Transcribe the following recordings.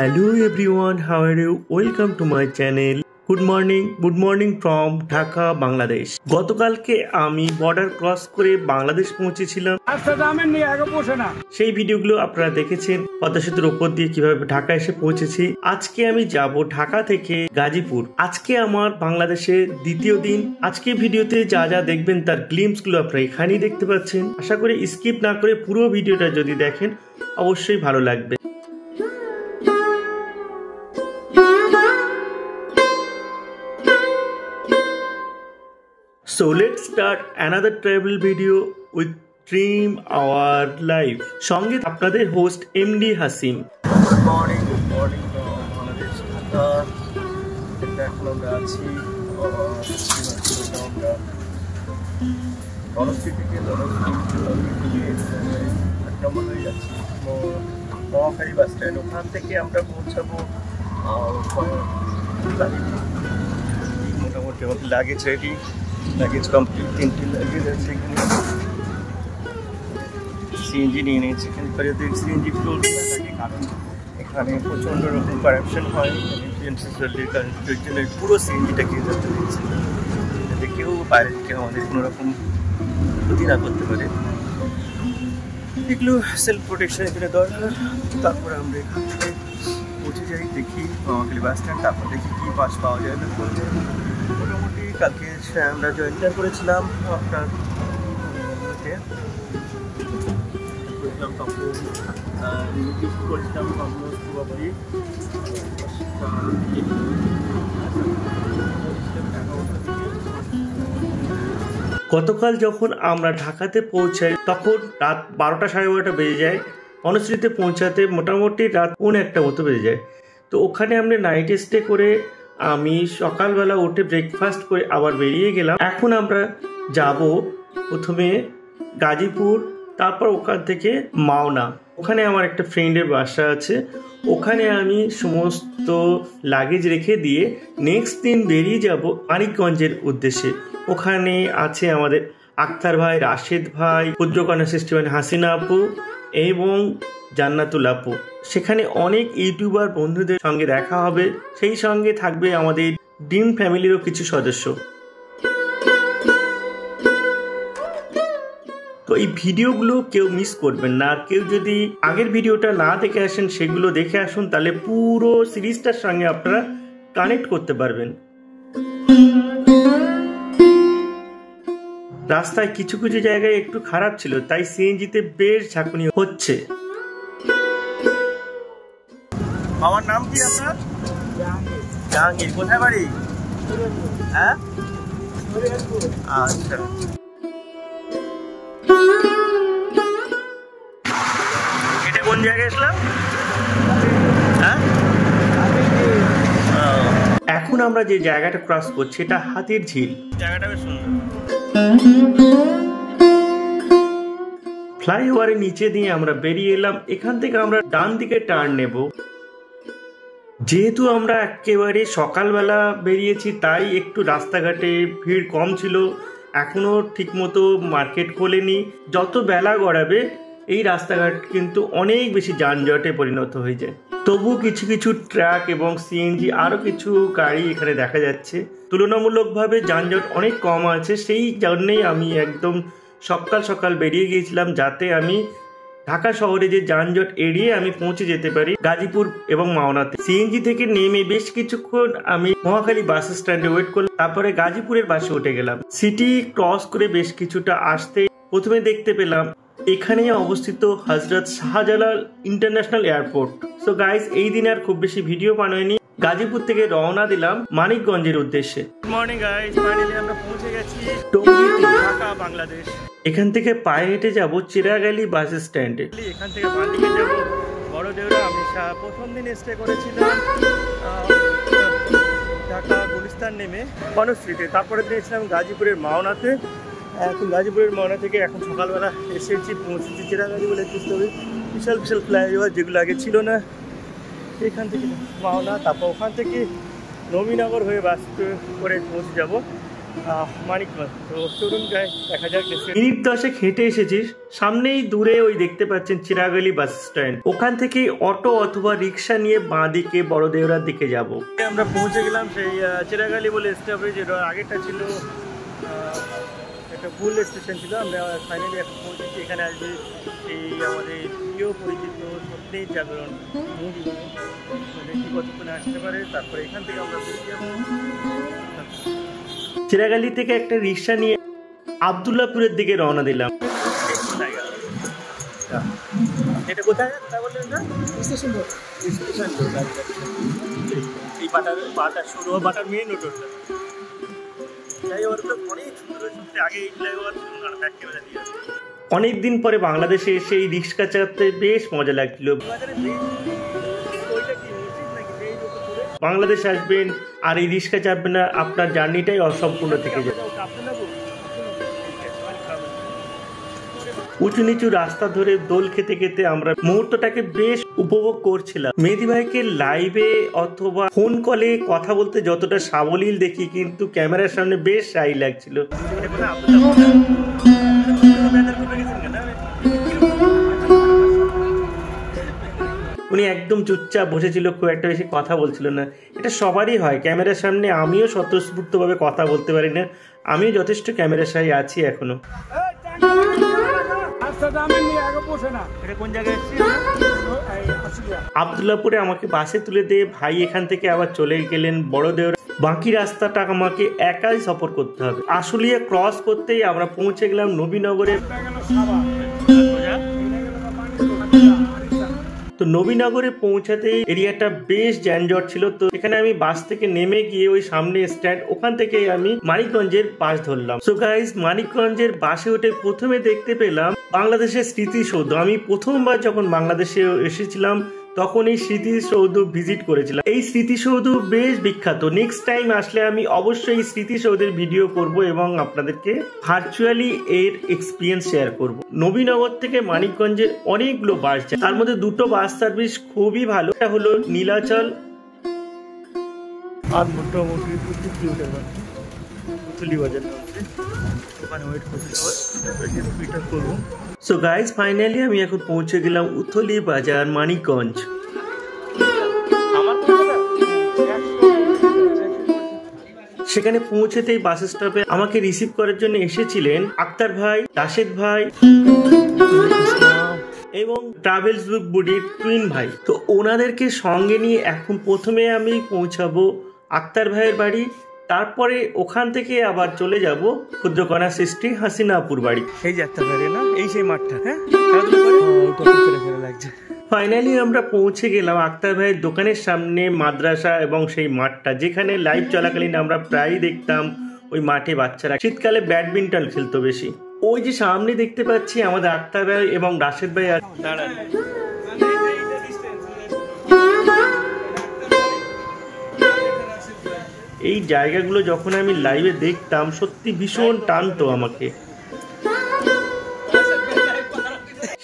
Hello everyone, how are you? Welcome to my channel. Good morning from Dhaka, Bangladesh. গতকালকে আমি border cross করে বাংলাদেশ পৌঁছেছিলাম। সেই ভিডিওগুলো আপনারা দেখেছেন, পদ্মা সেতুর উপর দিয়ে কিভাবে ঢাকা এসে পৌঁছেছি। আজকে আমি যাব ঢাকা থেকে গাজীপুর। আজকে আমার বাংলাদেশের দ্বিতীয় দিন। আজকে ভিডিওতে যা যা দেখবেন তার গ্লিম্পস গুলো আপনারা এখানেই দেখতে পাচ্ছেন। আশা করি স্কিপ না করে পুরো ভিডিওটা যদি দেখেন অবশ্যই ভালো লাগবে। So let's start another travel video with Dream Our Life. সঙ্গে আপনাদের host MD Hasim. Good morning Bangladesh Dhaka. এখন আমরা আছি গণস্থিতি থেকে নম্বরে যাচ্ছি মহাখালী বাস স্ট্যান্ড। ওখান থেকে আমরা পৌঁছাবো মোটামুটি আমাদের লাগেজ রেডি, লাগেজ কমপ্লিট। 3টি লাগেজ আছে এখানে। সিএনজি নিয়ে নিয়েছি এখানে, সিএনজি ফুল থাকে কারণ এখানে প্রচণ্ড রকম কারাপশন হয়। পুরো সিএনজিটা কিনে যেতে দিচ্ছে যাতে কেউ বাইরে থেকে আমাদের কোনো রকম ক্ষতি না করতে পারে। এগুলো সেলফ প্রোটেকশনের জন্য দরকার। তারপরে আমরা এখান থেকে পৌঁছে যাই, দেখি মহাখালী বাস স্ট্যান্ড, তারপর দেখি কী বাস পাওয়া যায় না পাওয়া যায়। মোটামুটি কালকে আমরা জয়েন্টার করেছিলাম আপনার গতকাল যখন আমরা ঢাকাতে পৌঁছাই তখন রাত 12টা সাড়ে 12টা বেজে যায়। বনশ্রীতে পৌঁছাতে মোটামুটি রাত 1:30 মতো বেজে যায়। তো ওখানে আমরা নাইট স্টে করে আমি সকালবেলা উঠে ব্রেকফাস্ট করে আবার বেরিয়ে গেলাম। এখন আমরা যাব প্রথমে গাজীপুর, তারপর ওখান থেকে মাওনা। ওখানে আমার একটা ফ্রেন্ডের বাসা আছে, ওখানে আমি সমস্ত লাগেজ রেখে দিয়ে নেক্সট দিন বেরিয়ে যাব মানিকগঞ্জের উদ্দেশ্যে। ওখানে আছে আমাদের আক্তার ভাই, রাশেদ ভাই, পুত্রকন্যা সৃষ্টিবান হাসিনা আপু এবং জান্নাতুল আপু। সেখানে অনেক ইউটিউবার বন্ধুদের সঙ্গে দেখা হবে, সেই সঙ্গে থাকবে আমাদের ড্রিম ফ্যামিলিরও কিছু সদস্য। তো এই ভিডিওগুলো কেউ মিস করবেন না। আর কেউ যদি আগের ভিডিওটা না দেখে আসেন সেগুলো দেখে আসুন, তাহলে পুরো সিরিজটার সঙ্গে আপনারা কানেক্ট করতে পারবেন। রাস্তায় কিছু কিছু জায়গায় একটু খারাপ ছিল, তাই সিএনজিতে বেশ ঝাঁকুনি হচ্ছে। আমার নাম কি আপনার? জাহাঙ্গীর। কোথায় বাড়ি? হ্যাঁ, আচ্ছা। এটা কোন জায়গায় এসলাম? হ্যাঁ, এখন আমরা যে জায়গাটা ক্রস করছি এটা হাতির ঝিল। জায়গাটা বেশ সুন্দর। ফ্লাইওভারের নিচে দিয়ে আমরা বেরিয়ে এলাম। এখান থেকে আমরা ডান দিকে টার্ন নেব। যেহেতু আমরা একেবারে সকালবেলা বেরিয়েছি তাই একটু রাস্তাঘাটে ভিড় কম ছিল, এখনো ঠিকমতো মার্কেট খোলেনি। যত বেলা গড়াবে এই রাস্তাঘাট কিন্তু অনেক বেশি যানজটে পরিণত হয়ে যায়। তবু কিছু কিছু ট্রাক এবং সিএনজি আরও কিছু গাড়ি এখানে দেখা যাচ্ছে। তুলনামূলকভাবে যানজট অনেক কম আছে, সেই জন্যেই আমি একদম সকাল সকাল বেরিয়ে গিয়েছিলাম যাতে আমি ঢাকা শহরে যে যানজট এড়িয়ে আমি পৌঁছে যেতে পারি গাজীপুর এবং মাওনাতে। সিএনজি থেকে নেমে বেশ কিছুক্ষণ আমি মহাখালী বাস স্ট্যান্ডে ওয়েট করলাম, তারপরে গাজীপুরের বাসে উঠে গেলাম। সিটি ক্রস করে বেশ কিছুটা আসতে প্রথমে দেখতে পেলাম এখানে অবস্থিত Hazrat Shahjalal international airport. So guys, এই দিন আর খুব বেশি ভিডিও বানাইনি। গাজীপুর থেকে রওনা দিলাম মানিকগঞ্জের উদ্দেশ্যে। গুড মর্নিং গাইস, ফাইনালি আমরা পৌঁছে গেছি টঙ্গীতে, ঢাকা, বাংলাদেশ। এখান থেকে পায়ে হেঁটে যাব চিরাগালি বাস স্ট্যান্ডে। এখান থেকে বাদিকে যাব বড় দেউরা। আমি প্রথম দিন স্টে করেছিলাম ঢাকা গুলিস্তান নেমে বনশ্রীতে, তারপরে দিয়েছিলাম গাজীপুরের মাওনাতে। এখন গাজীপুরের মাওনা থেকে এখন সকালবেলা এসেছি, পৌঁছেছি চিরাগালি বলে একটু বিশাল বিশাল ফ্লাইওভার যেগুলো আগে ছিল না। এখান থেকে মাওনা, তারপর ওখান থেকে নবীনগর হয়ে বাস করে পৌঁছে যাব মানিকগঞ্জ। তো চলুন যাই, দেখা যাক। মিনিট 10 হেঁটে এসেছিস, সামনেই দূরে ওই দেখতে পাচ্ছেন চিরাগলি বাস স্ট্যান্ড, ওখান থেকে অটো অথবা রিক্সা নিয়ে বাঁ দিকে বড়দেওরার দিকে যাব। আমরা পৌঁছে গেলাম সেই চিরাগালি বলে স্টপেজ, এটা আগেরটা ছিল একটা ফুল স্টেশন ছিল। আমরা ফাইনালি এখন পৌঁছেছি। এখানে আসবে এই আমাদের প্রিয় পরিচিত সত্যিই জাগরণ মুভি, দেখি কতক্ষণে আসতে পারে। তারপরে এখান থেকে আমরা বেরিয়ে যাবো। চিরাগালি থেকে একটা রিক্সা নিয়ে আবদুল্লাপুরের দিকে রওনা দিলাম। এটা কোথায় বললেন না? Station road. স্টেশন রোড এই বাটার শুরু বাটার মেইন রোড। অনেকদিন পরে বাংলাদেশে এসে এই রিক্সা চালাতে বেশ মজা লাগছিল। বাংলাদেশে আসবেন আর এই রিক্সা চাপবেন না, আপনার জার্নিটাই অসম্পূর্ণ থেকে যাবে। উঁচু নিচু রাস্তা ধরে দোল খেতে খেতে আমরা মুহূর্তটাকে বেশ উপভোগ করছিলাম। মেহেদী ভাইকে লাইভে অথবা ফোন কলে কথা বলতে যতটা সাবলীল দেখি, কিন্তু ক্যামেরার সামনে বেশ শাই লাগছিল। উনি একদম চুপচাপ বসেছিল, খুব একটা বেশি কথা বলছিল না। এটা সবারই হয় ক্যামেরার সামনে। আমিও স্বতঃস্ফূর্তভাবে কথা বলতে পারি না, আমিও যথেষ্ট ক্যামেরার শাই আছি এখনো। আবদুল্লাপুরে আমাকে বাসে তুলে দিয়ে ভাই এখান থেকে আবার চলে গেলেন বড়দেওরা। বাকি রাস্তাটা আমাকে একাই সফর করতে হবে। আশুলিয়া ক্রস করতেই আমরা পৌঁছে গেলাম নবীনগরে। তো নবীনগরে পৌঁছাতে এরিয়াটা বেশ যানজট ছিল। তো এখানে আমি বাস থেকে নেমে গিয়ে ওই সামনে স্ট্যান্ড, ওখান থেকে আমি মানিকগঞ্জের বাস ধরলাম। সো গাইস, মানিকগঞ্জের বাসে উঠে প্রথমে দেখতে পেলাম বাংলাদেশের স্মৃতিসৌধ। আমি প্রথমবার যখন বাংলাদেশে এসেছিলাম তখন এই স্মৃতিসৌধ ভিজিট করেছিলাম। এই স্মৃতিসৌধ বেশ বিখ্যাত। নেক্সট টাইম আসলে আমি অবশ্যই এই স্মৃতিসৌধের ভিডিও করব এবং আপনাদেরকে ভার্চুয়ালি এর এক্সপিরিয়েন্স শেয়ার করব। নবীনগর থেকে মানিকগঞ্জের অনেকগুলো বাস যায়, তার মধ্যে দুটো বাস সার্ভিস খুবই ভালো। এটা হলো নীলাচল আর মোটামুটি 25 কিলোমিটার উথলি বাজার ওখানে ওয়েট করবো। সো গাইজ, ফাইনালি আমি এখন পৌঁছে গেলাম উথলি বাজার, মানিকগঞ্জ। সেখানে পৌঁছেতেই বাস স্টপে আমাকে রিসিভ করার জন্য এসেছিলেন আক্তার ভাই, রাশেদ ভাই এবং ট্রাভেলস বুক বুডির টুইন ভাই। তো ওনাদেরকে সঙ্গে নিয়ে এখন প্রথমে আমি পৌঁছাবো আক্তার ভাইয়ের বাড়ি, তারপরে ওখান থেকে আবার চলে যাব ক্ষুদ্রকণা সৃষ্টি হাসিনাপুর বাড়ি। এই যে আক্তার ভাই না, এই সেই মাঠটা। হ্যাঁ, লাগছে। ফাইনালি আমরা পৌঁছে গেলাম আক্তার ভাইয়ের দোকানের সামনে, মাদ্রাসা এবং সেই মাঠটা যেখানে লাইভ চলাকালীন আমরা প্রায় দেখতাম ওই মাঠে বাচ্চারা শীতকালে ব্যাডমিন্টন খেলতো বেশি। ওই যে সামনে দেখতে পাচ্ছি আমাদের আক্তার ভাই এবং রাশেদ ভাই দাঁড়ান। এই জায়গাগুলো যখন আমি লাইভে দেখতাম সত্যি ভীষণ টানতো আমাকে।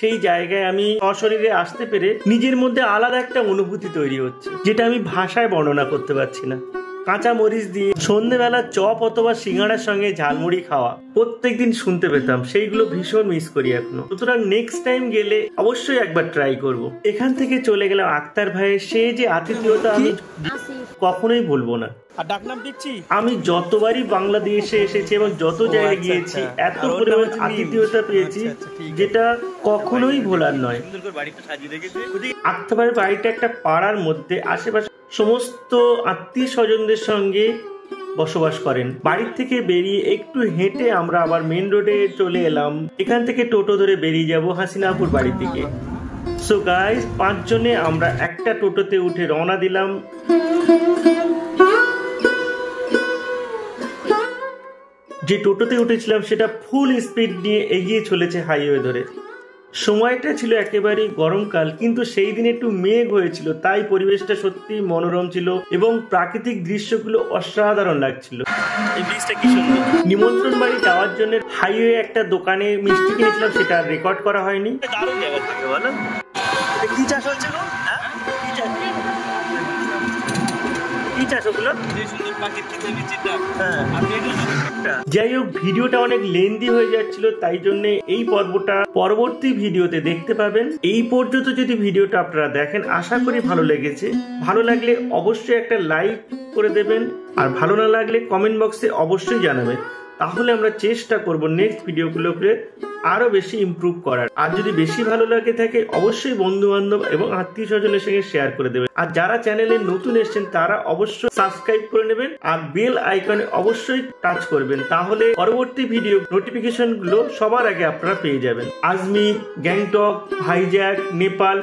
সেই জায়গায় আমি সশরীরে আসতে পেরে নিজের মধ্যে আলাদা একটা অনুভূতি তৈরি হচ্ছে, যেটা আমি ভাষায় বর্ণনা করতে পারছি না। কাঁচা মরিচ দিয়ে সন্ধ্যেবেলা চপ অথবা সিঙ্গাড়ার সঙ্গে ঝালমুড়ি খাওয়া প্রত্যেকদিন শুনতে পেতাম, সেইগুলো ভীষণ মিস করি এখনো। সুতরাং নেক্সট টাইম গেলে অবশ্যই একবার ট্রাই করব। এখান থেকে চলে গেলাম আক্তার ভাইয়ের, সে যে আতিথেয়তা আমি কখনোই ভুলবো না। আর ডাকনাম দিচ্ছি, আমি যতবারই বাংলাদেশে এসেছি এবং যত জায়গায় গিয়েছি এত পরিমাণ আতিথেয়তা পেয়েছি যেটা কখনোই ভোলার নয়। আক্তার ভাইয়ের বাড়িটা একটা পাড়ার মধ্যে, আশেপাশে সমস্ত আত্মীয় স্বজনদের সঙ্গে বসবাস করেন। বাড়ির থেকে বেরিয়ে একটু হেঁটে আমরা আবার মেন রোডে চলে এলাম। এখান থেকে টোটো ধরে বেরিয়ে যাব হাসিনাপুর বাড়ির দিকে। সো গাইস, 5 জনে আমরা একটা টোটোতে উঠে রওনা দিলাম। যে টোটোতে উঠেছিলাম সেটা ফুল স্পিড নিয়ে এগিয়ে চলেছে হাইওয়ে ধরে। সময়টা ছিল একেবারেই গরমকাল, কিন্তু সেই দিন একটু মেঘ হয়েছিল, তাই পরিবেশটা সত্যি মনোরম ছিল এবং প্রাকৃতিক দৃশ্যগুলো অসাধারণ লাগছিল। এই ব্রিজটা কি সুন্দর। নিমন্ত্রণ বাড়ি যাওয়ার জন্য হাইওয়ে একটা দোকানে মিষ্টি কিনেছিলাম, সেটা রেকর্ড করা হয়নি। দারুণ জায়গা থাকে বলো। কি চাষ হচ্ছে গো? কি চাষ ওগুলো? যাই হোক, ভিডিওটা অনেক লেন্দি হয়ে যাচ্ছিল, তাই জন্য এই পর্বটা পরবর্তী ভিডিওতে দেখতে পাবেন। এই পর্যন্ত যদি ভিডিওটা আপনারা দেখেন, আশা করি ভালো লেগেছে। ভালো লাগলে অবশ্যই একটা লাইক করে দেবেন, আর ভালো না লাগলে কমেন্ট বক্সে অবশ্যই জানাবেন। তাহলে আমরা চেষ্টা করব নেক্সট ভিডিওগুলোকে আরো বেশি ইমপ্রুভ করার। আর যদি বেশি ভালো লাগে থাকে, অবশ্যই বন্ধু বান্ধব এবং আত্মীয় স্বজনের সঙ্গে শেয়ার করে দেবেন। আর যারা চ্যানেলে নতুন এসেছেন তারা অবশ্যই সাবস্ক্রাইব করে নেবেন, আর বেল আইকনে অবশ্যই টাচ করবেন, তাহলে পরবর্তী ভিডিও নোটিফিকেশন গুলো সবার আগে আপনারা পেয়ে যাবেন। আজমির, গ্যাংটক, ভাইজ্যাক, নেপাল,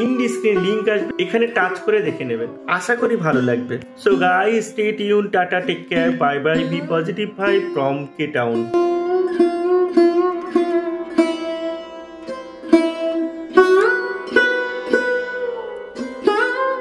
ইন্ডি স্ক্রিন লিংক আসবে, এখানে টাচ করে দেখে নেবেন। আশা করি ভালো লাগবে। So guys, stay tune, tata, take care, bye bye, be positive ভাই ফ্রম কে টাউন।